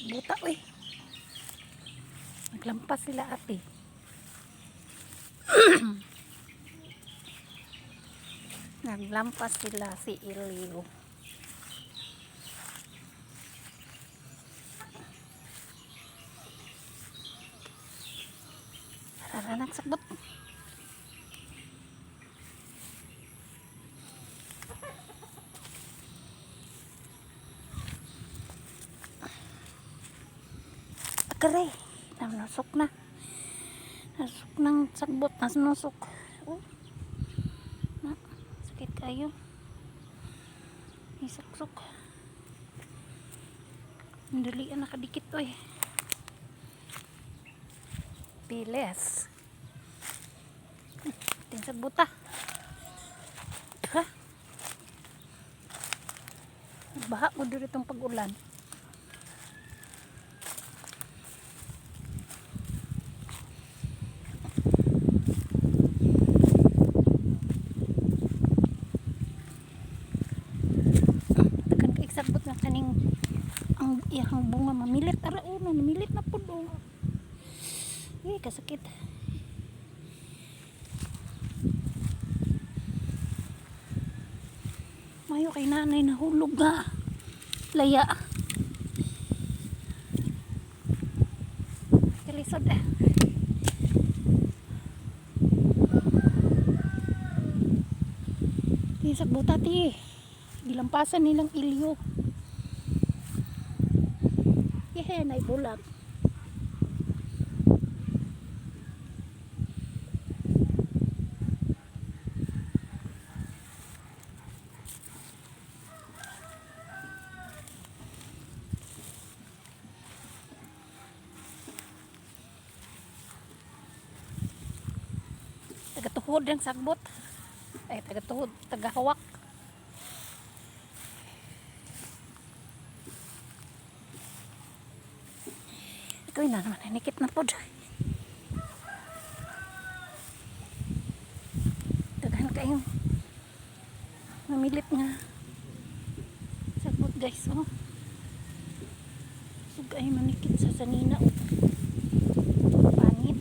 Buta, uy. Naglampas sila ate. Naglampas sila si Elio. Tara, nagsabot. Agare, nasok na. Nasok ng sagbot, nasok. Oh. Na, sakit kayo. Isaksok. Dali na nakadikit to eh. Piles. Tinsag buta. Ha? Baha mo dito itong pag-ulan. Tagan ka isagbot na kaning ang iyang bunga mamilit. Ara namilit na po do. Eh, kasakit. Mayo kay nanay nahulog nga. Laya. Kalisod eh. Tinsag buta ti. Gilampasan nilang Elio. Yehe, naibulag. Tagatuhod ang sagbot. Ay, tagatuhod, tagahawak. Ito na naman, nanikit na po. Daghan kayong mamilit nga sagbot guys, oh. Sugay manikit sa sanina, oh. Pangit.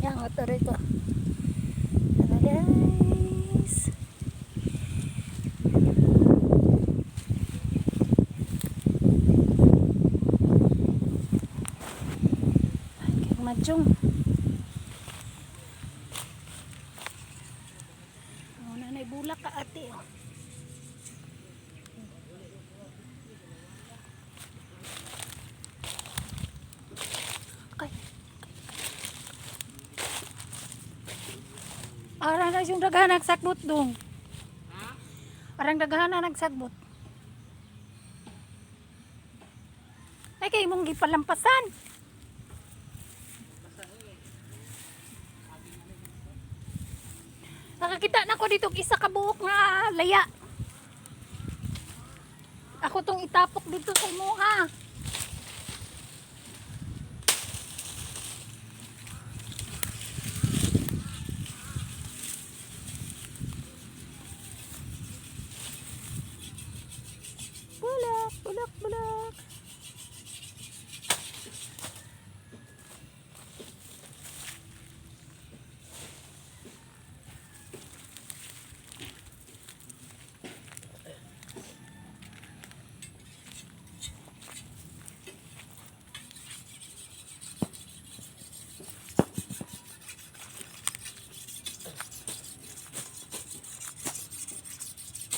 Yang motor itu ada guys. Kayak majung. Oh, nanay bulak ka ate. Arang na yung daghan nagsagbot dong. Arang daghan na nagsagbot. Ay kay mong gipalampasan. Nakakita na ko dito isa ka buok nga laya. Ako tong itapok dito sa imo ha. Bulak.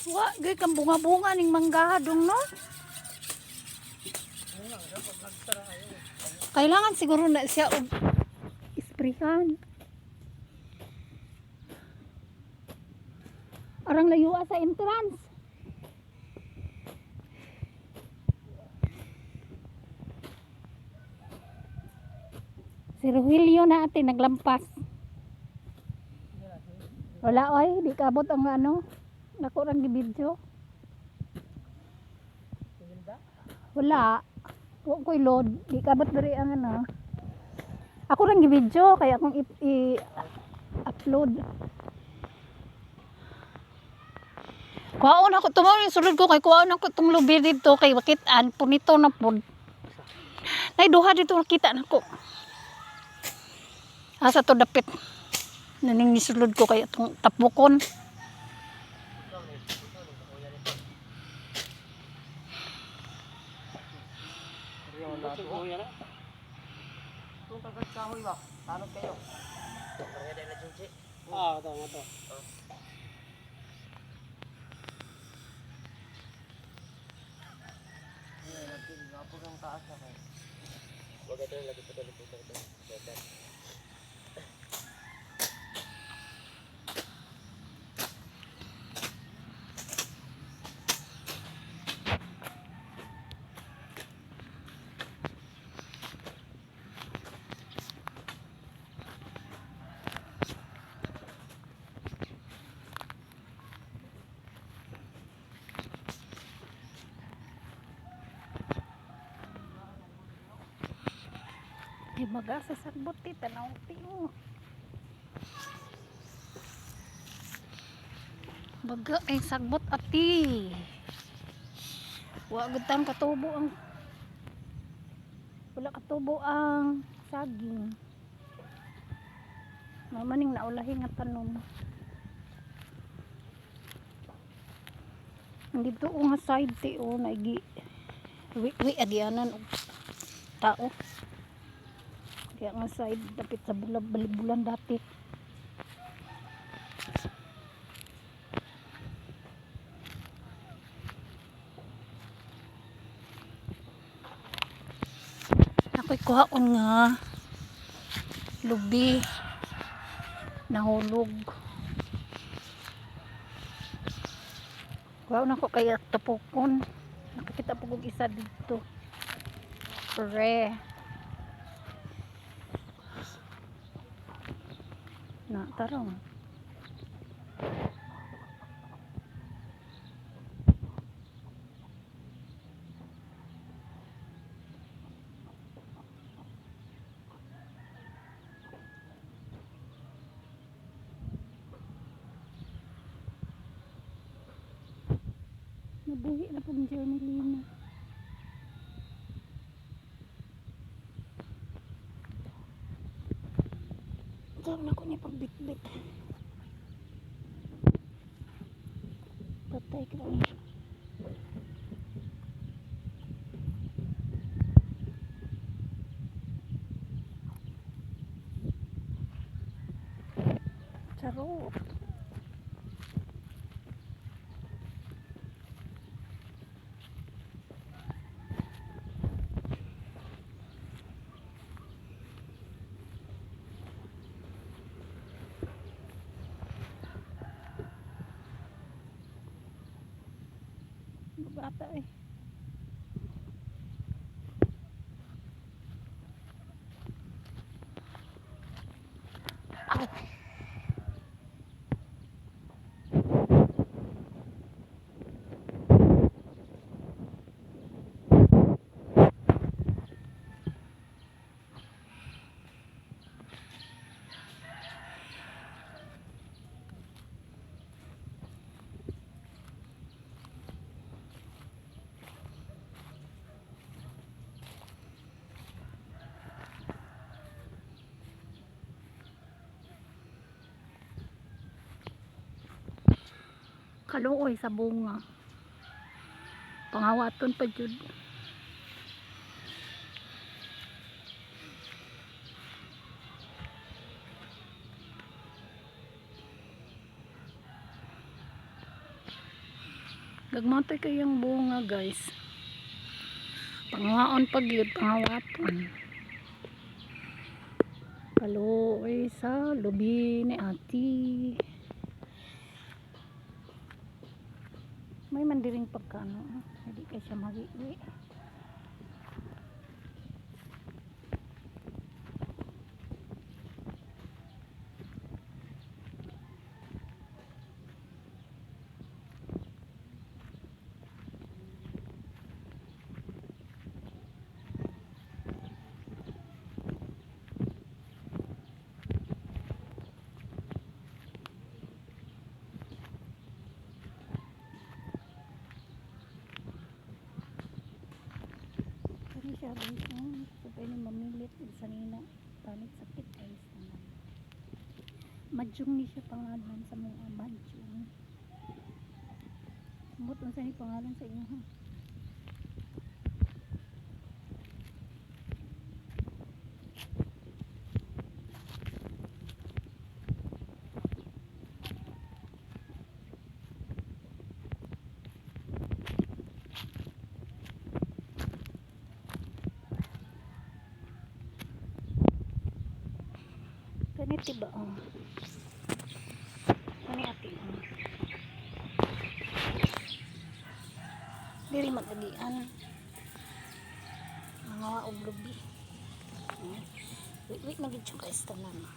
Wa, gay kang bunga-bunga ning manggahadong no. Kailangan siguro na siya og isprihan. Arang layo sa entrance. Si Rogelio na ate naglampas. Wala oy, di kabot ang ano. Nako rang gibidyo. Wala. Wa ko'y load, di kabot diri ang ano. Ako rang gibidyo kaya akong i-upload. Kuhaon ako tumaw yung sulod ko kay kuhaon ako tong lubi dito kay wakitaan punito na pod. Nay duha dito nakita nako. Asa to dapit. Naning nisulod ko kay atong tapbukon. Ah, tama to. Ay maga sa sagbot ti tanaw ti oh. Baga ay sagbot ati. Wa gud tang katubo ang wala katubo ang saging. Mamaning naulahi nga tanom. Dito nga side ti o naigi wi agianan og tao. Kaya nga side dapit sa bulan dati. Ako'y kuhaon nga lubi nahulog. Kuhaon ako kaya tapukon. Nakakita po kong isa dito. Pre. Na tarong. Nabuhi na pong Jermelina. Saan na ko niya pagbitbit. Patay ka lang. Charot. Bata eh. Ow. Kaluoy sa bunga. Pangawaton pa jud. Gagmatay kayang bunga guys. Pangawaon pa gyud, pangawaton. Kaluoy sa lubi ni ati. May mandiring pagkano, hindi kaya siya magiwi. guys. Kung pwede mamilit. Sa nina. Panit sakit guys. Madyong ni siya pangalan sa mga madyong. Sumot sa ni pangalan sa inyo ha. Ganito ba oh. Ano ati oh. Diri mag-agian. Mga og lubi. Wait magiging ka istanan.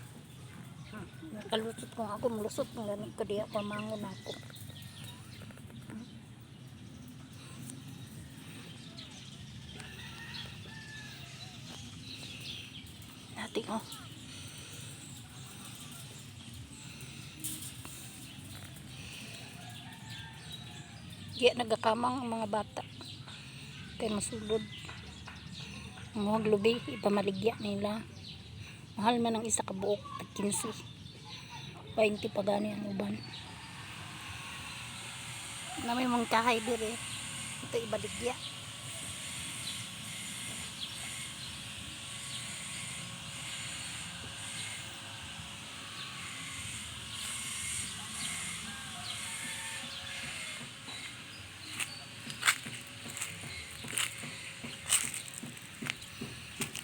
Kalusot kung ako mulusot ng ganun ko diya pamangon ako. Ati oh. Diya nagakamang ang mga bata. Kaya masulod. Ang mga lubi, ipamaligya nila. Mahal man ang isa ka buok, 15. 20 pa gani ang uban. Na may mong kahay dire. Ito ibaligya.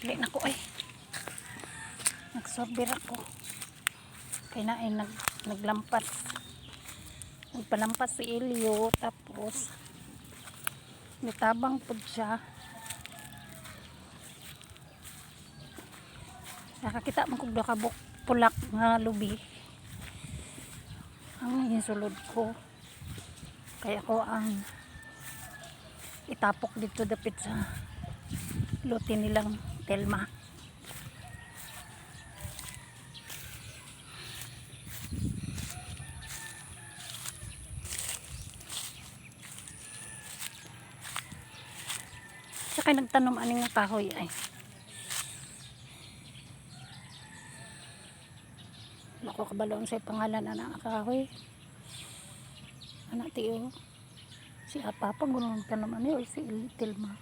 Dili na ko ay. Nagsorbir ako. Kaya na ay naglampas. Nagpalampas si Elio. Tapos nitabang po siya. Nakakita mo kung nakabuk pulak nga lubi. Ang hinsulod ko. Kaya ko ang itapok dito dapit sa lote nilang Telma. Saka nagtanom aning nga kahoy ay. Lako kabalon sa pangalan anak kahoy. Anak tiyo. Si Apa pa gulong tanom ani o si Telma.